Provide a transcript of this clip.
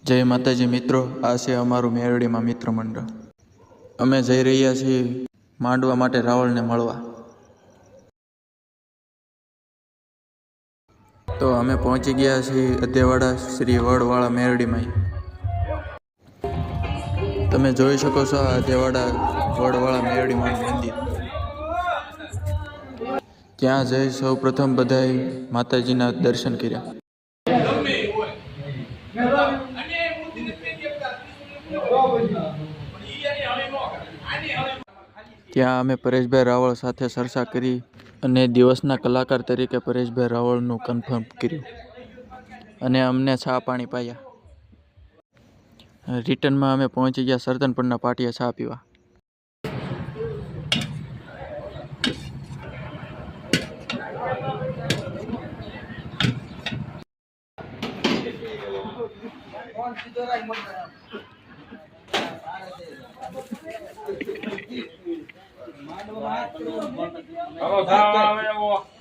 જય માતાજી મિત્રો, આ છે અમારું મેરડીમાં મિત્ર મંડળ. અમે જઈ રહ્યા છીએ માંડવા માટે રાવળને મળવા. તો અમે પહોંચી ગયા છીએ અધેવાડા શ્રી વડવાળા મેરડીમાં. તમે જોઈ શકો છો આ અધેવાડા વડવાળા મેરડીમાં મંદિર. ત્યાં જઈ સૌ પ્રથમ બધાએ માતાજીના દર્શન કર્યા. ત્યાં અમે પરેશભાઈ રાવળ સાથે ચર્ચા કરી અને દિવસના કલાકાર તરીકે પરેશભાઈ રાવળનું કન્ફર્મ કર્યું અને અમને ચા પાણી પાયા. રિટર્નમાં અમે પહોંચી ગયા સરતનપરના પાટીએ ચા પીવા. Vamos,